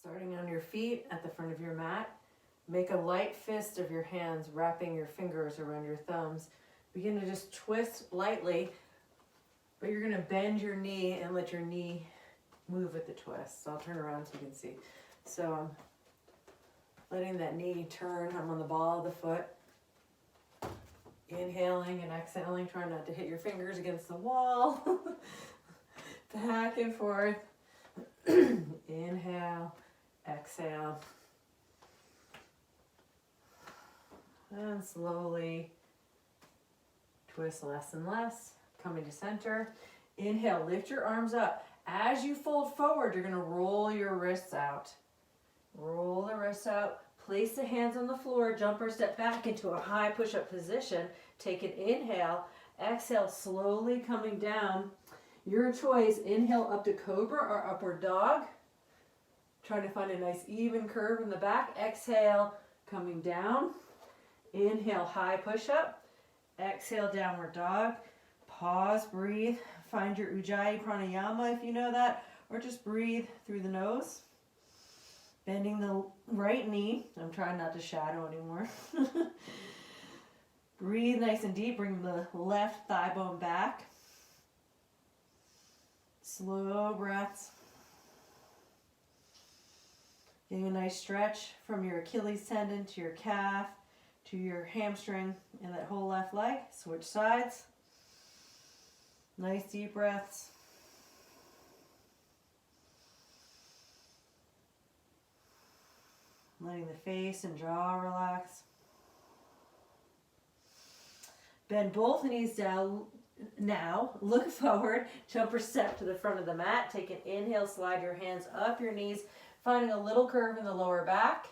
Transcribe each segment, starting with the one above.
Starting on your feet at the front of your mat, make a light fist of your hands, wrapping your fingers around your thumbs. Begin to just twist lightly, but you're gonna bend your knee and let your knee move with the twist. So I'll turn around so you can see. So I'm letting that knee turn. I'm on the ball of the foot. Inhaling and exhaling, trying not to hit your fingers against the wall. Back and forth. Inhale, exhale. And slowly twist less and less, coming to center. Inhale, lift your arms up. As you fold forward, you're gonna roll your wrists out. Roll the wrists out. Place the hands on the floor, jump or step back into a high push-up position. Take an inhale, exhale, slowly coming down. Your choice, inhale up to cobra or upward dog. Trying to find a nice even curve in the back. Exhale, coming down. Inhale, high push-up. Exhale, downward dog. Pause, breathe. Find your Ujjayi Pranayama if you know that, or just breathe through the nose. Bending the right knee. I'm trying not to shadow anymore. Breathe nice and deep. Bring the left thigh bone back. Slow breaths. Getting a nice stretch from your Achilles tendon to your calf to your hamstring and that whole left leg. Switch sides. Nice deep breaths. Letting the face and jaw relax. Bend both knees down now. Look forward. Jump or step to the front of the mat. Take an inhale. Slide your hands up your knees, finding a little curve in the lower back.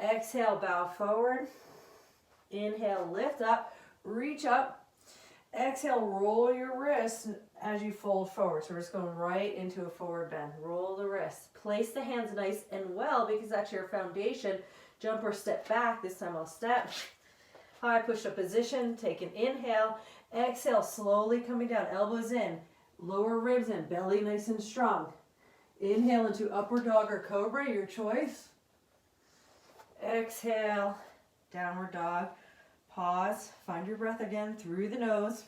Exhale, bow forward. Inhale, lift up. Reach up. Exhale, roll your wrists as you fold forward. So we're just going right into a forward bend. Roll the wrists. Place the hands nice and well because that's your foundation. Jump or step back. This time I'll step. High push-up position. Take an inhale. Exhale, slowly coming down. Elbows in. Lower ribs in. Belly nice and strong. Inhale into upward dog or cobra, your choice. Exhale, downward dog. Pause. Find your breath again through the nose.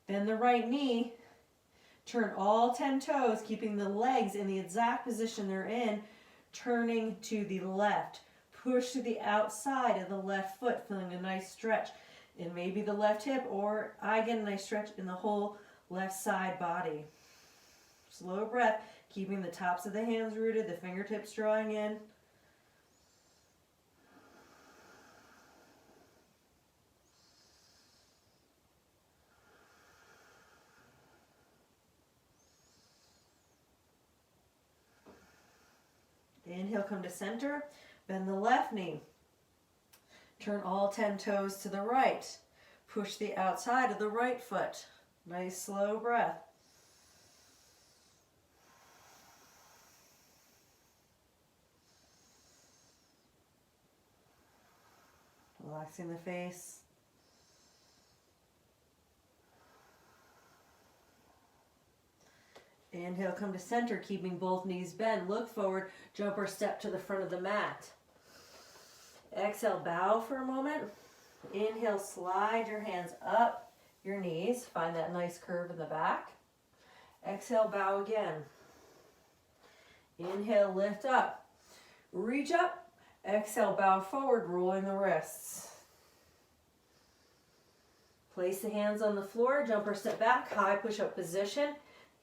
Bend the right knee. Turn all 10 toes, keeping the legs in the exact position they're in, turning to the left. Push to the outside of the left foot, feeling a nice stretch in maybe the left hip, or I get a nice stretch in the whole left side body. Slow breath, keeping the tops of the hands rooted, the fingertips drawing in. Inhale, come to center. Bend the left knee. Turn all 10 toes to the right. Push the outside of the right foot. Nice slow breath. Relaxing the face. Inhale, come to center, keeping both knees bent. Look forward, jump or step to the front of the mat. Exhale, bow for a moment. Inhale, slide your hands up your knees. Find that nice curve in the back. Exhale, bow again. Inhale, lift up. Reach up. Exhale, bow forward, rolling the wrists. Place the hands on the floor, jump or step back, high push-up position.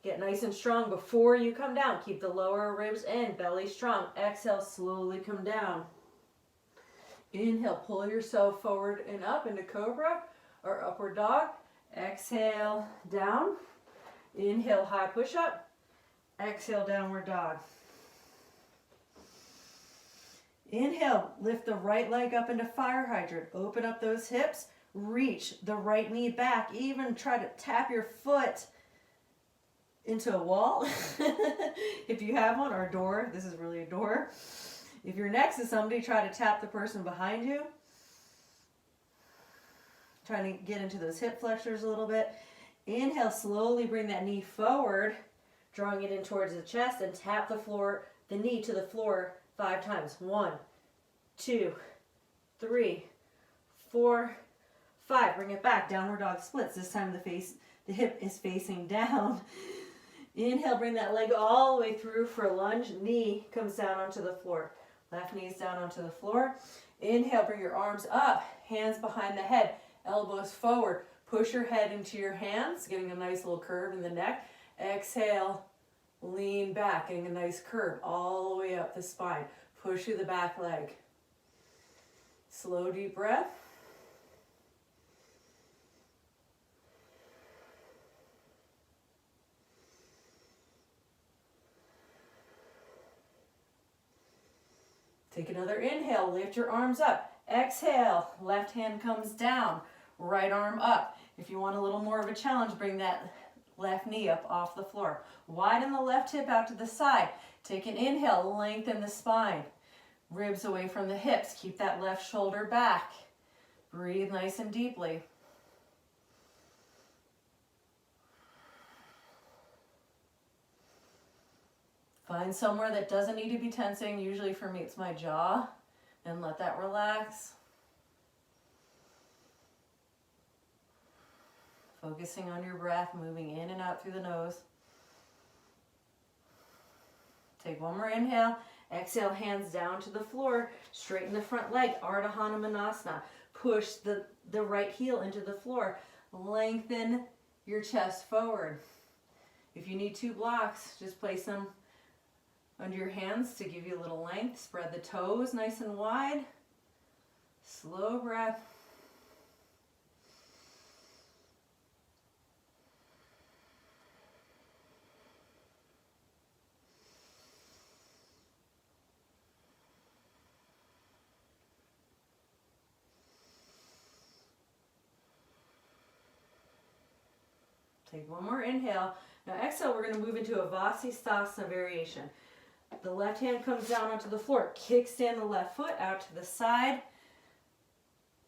Get nice and strong before you come down. Keep the lower ribs in, belly strong. Exhale, slowly come down. Inhale, pull yourself forward and up into cobra or upward dog. Exhale, down. Inhale, high push-up. Exhale, downward dog. Inhale, lift the right leg up into fire hydrant. Open up those hips. Reach the right knee back. Even try to tap your foot into a wall if you have one, or a door. This is really a door. If you're next to somebody, try to tap the person behind you. Trying to get into those hip flexors a little bit. Inhale, slowly bring that knee forward, drawing it in towards the chest, and tap the floor the knee to the floor 5 times. 1, 2, 3, 4, 5. Bring it back. Downward dog splits. This time the hip is facing down. Inhale, bring that leg all the way through for a lunge. Knee comes down onto the floor. Left knee is down onto the floor. Inhale, bring your arms up, hands behind the head, elbows forward. Push your head into your hands, getting a nice little curve in the neck. Exhale, lean back, getting a nice curve all the way up the spine. Push through the back leg. Slow, deep breath. Take another inhale, lift your arms up. Exhale, left hand comes down, right arm up. If you want a little more of a challenge, bring that left knee up off the floor. Widen the left hip out to the side. Take an inhale, lengthen the spine. Ribs away from the hips. Keep that left shoulder back. Breathe nice and deeply. Find somewhere that doesn't need to be tensing. Usually for me it's my jaw. And let that relax. Focusing on your breath, moving in and out through the nose. Take one more inhale. Exhale, hands down to the floor. Straighten the front leg, Ardha Hanumanasana. Push the right heel into the floor. Lengthen your chest forward. If you need 2 blocks, just place them under your hands to give you a little length. Spread the toes nice and wide. Slow breath. Take one more inhale. Now exhale, we're going to move into a Vasisthasana variation. The left hand comes down onto the floor. Kickstand the left foot out to the side.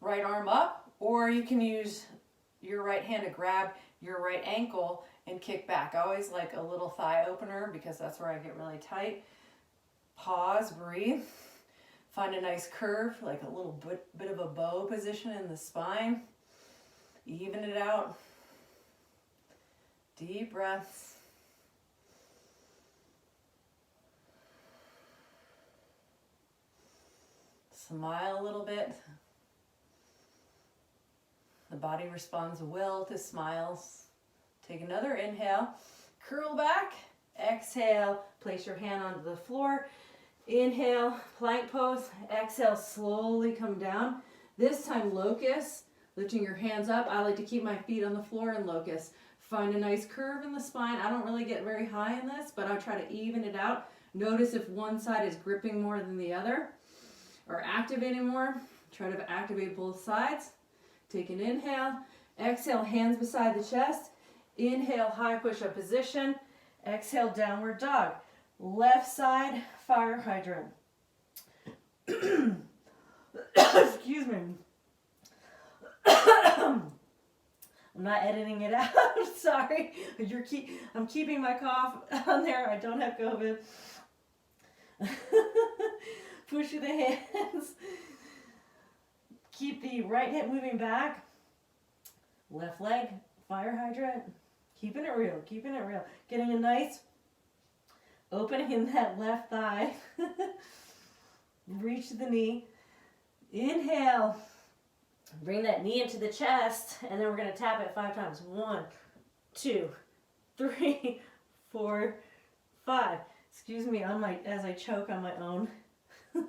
Right arm up. Or you can use your right hand to grab your right ankle and kick back. I always like a little thigh opener because that's where I get really tight. Pause, breathe. Find a nice curve, like a little bit of a bow position in the spine. Even it out. Deep breaths. Smile a little bit. The body responds well to smiles. Take another inhale. Curl back. Exhale. Place your hand onto the floor. Inhale, plank pose. Exhale, slowly come down. This time locust, lifting your hands up. I like to keep my feet on the floor in locust. Find a nice curve in the spine. I don't really get very high in this, but I'll try to even it out. Notice if one side is gripping more than the other or activating more. Try to activate both sides. Take an inhale. Exhale, hands beside the chest. Inhale, high push-up position. Exhale, downward dog. Left side, fire hydrant. Excuse me. I'm not editing it out. Sorry. I'm keeping my cough on there. I don't have COVID. Push through the hands. Keep the right hip moving back. Left leg, fire hydrant. Keeping it real, keeping it real. Getting a nice opening in that left thigh. Reach the knee. Inhale. Bring that knee into the chest, and then we're going to tap it 5 times. 1, 2, 3, 4, 5. Excuse me as I choke on my own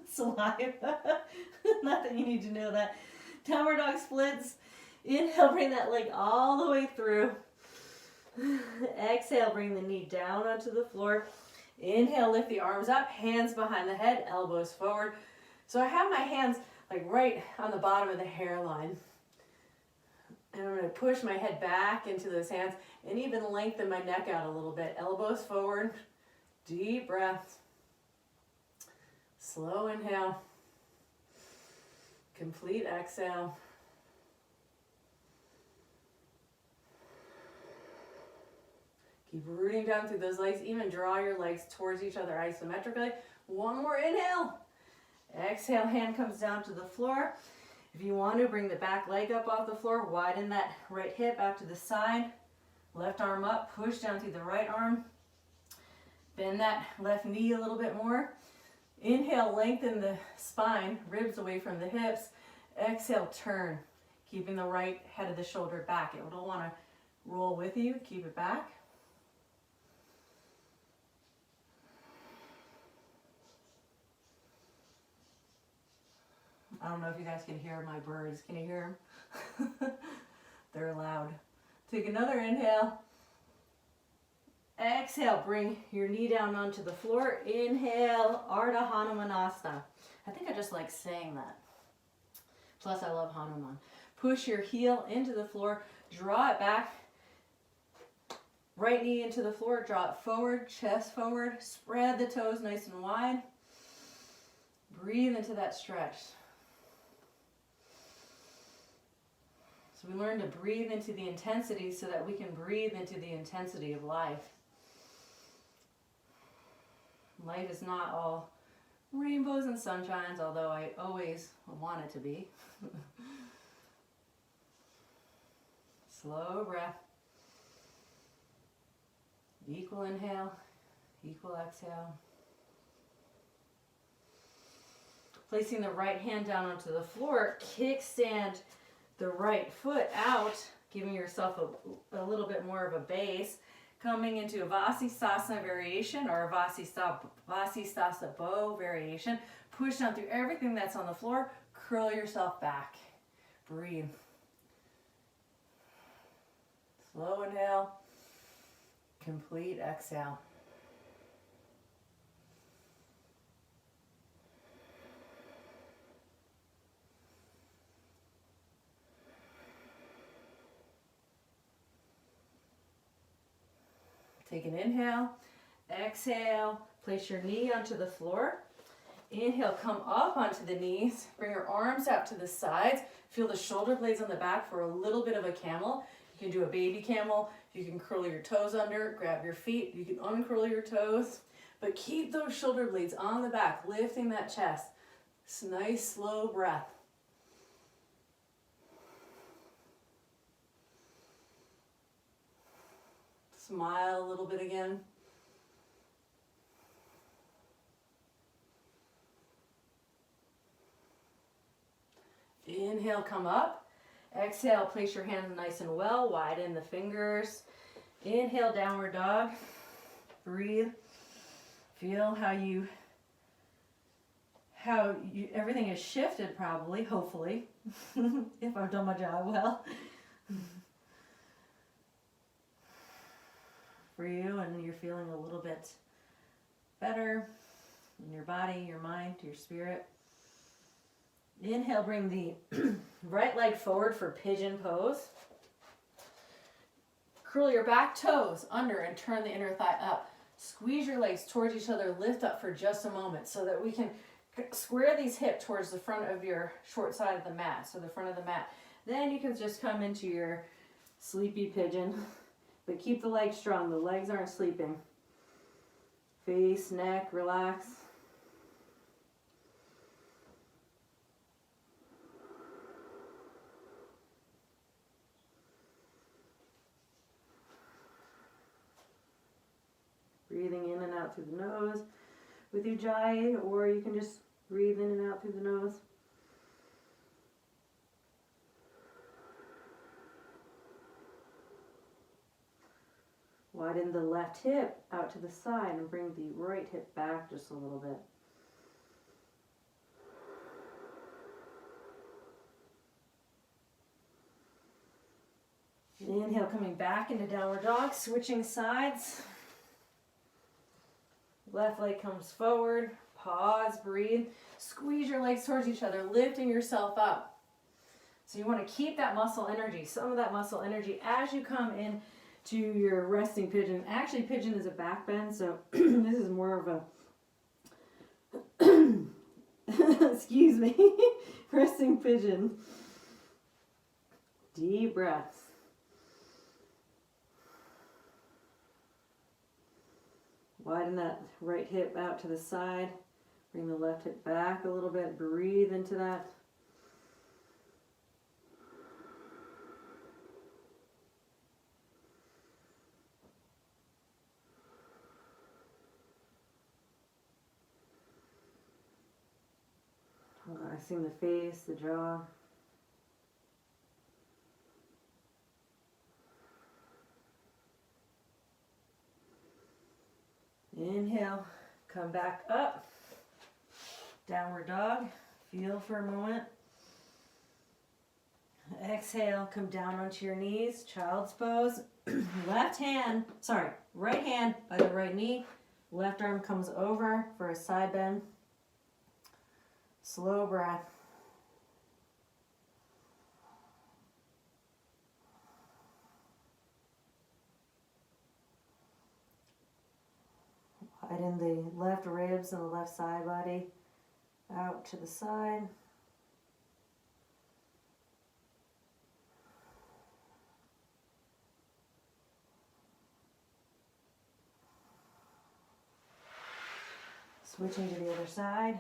saliva. Not that you need to know that. Downward dog splits. Inhale, bring that leg all the way through. Exhale, bring the knee down onto the floor. Inhale, lift the arms up, hands behind the head, elbows forward. So I have my hands like right on the bottom of the hairline. And I'm going to push my head back into those hands and even lengthen my neck out a little bit. Elbows forward, deep breath. Slow inhale. Complete exhale. Keep rooting down through those legs. Even draw your legs towards each other isometrically. One more inhale. Exhale, hand comes down to the floor. If you want to, bring the back leg up off the floor. Widen that right hip out to the side. Left arm up. Push down through the right arm. Bend that left knee a little bit more. Inhale, lengthen the spine, ribs away from the hips. Exhale, turn. Keeping the right head of the shoulder back. It will want to roll with you. Keep it back. I don't know if you guys can hear my birds. Can you hear them? They're loud. Take another inhale. Exhale, bring your knee down onto the floor. Inhale, Ardha Hanumanasana. I think I just like saying that. Plus, I love Hanuman. Push your heel into the floor. Draw it back. Right knee into the floor. Draw it forward, chest forward. Spread the toes nice and wide. Breathe into that stretch. So we learn to breathe into the intensity so that we can breathe into the intensity of life. Life is not all rainbows and sunshines, although I always want it to be. Slow breath. Equal inhale, equal exhale. Placing the right hand down onto the floor, kickstand the right foot out, giving yourself a little bit more of a base. Coming into a Vasisthasana variation or a Vasisthasa bow variation. Push down through everything that's on the floor. Curl yourself back. Breathe. Slow inhale. Complete exhale. Take an inhale, exhale, place your knee onto the floor. Inhale, come up onto the knees, bring your arms out to the sides. Feel the shoulder blades on the back for a little bit of a camel. You can do a baby camel. You can curl your toes under, grab your feet. You can uncurl your toes, but keep those shoulder blades on the back, lifting that chest. It's a nice, slow breath. Smile a little bit again. Inhale, come up. Exhale, place your hands nice and well. Widen the fingers. Inhale, downward dog. Breathe. Feel how everything is shifted probably, hopefully, if I've done my job well. For you, and you're feeling a little bit better in your body, your mind, your spirit. Inhale, bring the right leg forward for pigeon pose. Curl your back toes under and turn the inner thigh up. Squeeze your legs towards each other, lift up for just a moment so that we can square these hips towards the front of your short side of the mat, so the front of the mat. Then you can just come into your sleepy pigeon. But keep the legs strong. The legs aren't sleeping. Face, neck, relax. Breathing in and out through the nose with Ujjayi, or you can just breathe in and out through the nose. Widen the left hip out to the side and bring the right hip back just a little bit. Inhale, coming back into downward dog, switching sides. Left leg comes forward, pause, breathe. Squeeze your legs towards each other, lifting yourself up. So you want to keep that muscle energy, some of that muscle energy as you come in to your resting pigeon. Actually, pigeon is a back bend, so this is more of a, excuse me, resting pigeon. Deep breaths. Widen that right hip out to the side. Bring the left hip back a little bit. Breathe into that. Relaxing the face, the jaw. Inhale, come back up. Downward dog. Feel for a moment. Exhale, come down onto your knees, child's pose. Right hand by the right knee. Left arm comes over for a side bend. Slow breath. Widen the left ribs and the left side body out to the side. Switching to the other side.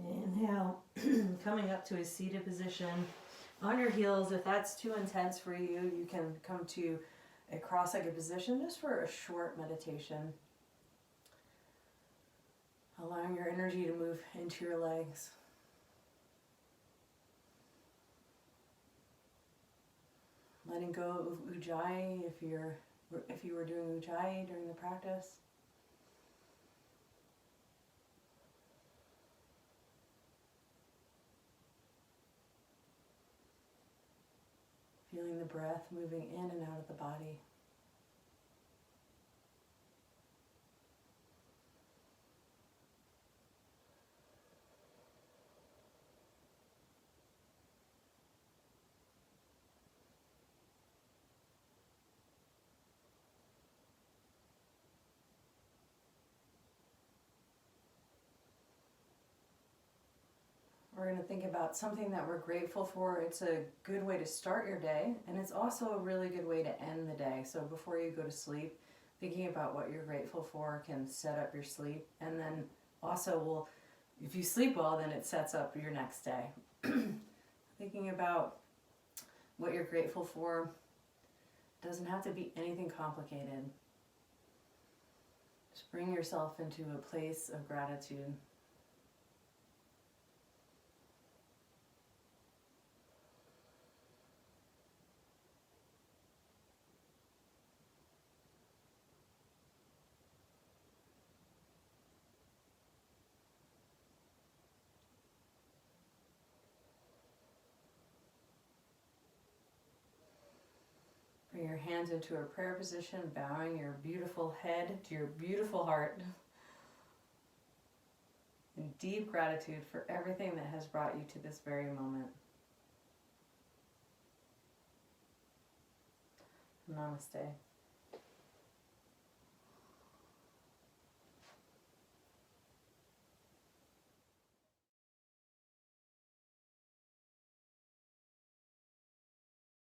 Inhale, coming up to a seated position. On your heels, if that's too intense for you, you can come to a cross-legged position just for a short meditation. Allowing your energy to move into your legs. Letting go of Ujjayi if you were doing Ujjayi during the practice. Feeling the breath moving in and out of the body. We're going to think about something that we're grateful for. It's a good way to start your day, and it's also a really good way to end the day. So before you go to sleep, thinking about what you're grateful for can set up your sleep. And then also, if you sleep well, then it sets up your next day. Thinking about what you're grateful for doesn't have to be anything complicated. Just bring yourself into a place of gratitude. Bring your hands into a prayer position, bowing your beautiful head to your beautiful heart. In deep gratitude for everything that has brought you to this very moment. Namaste.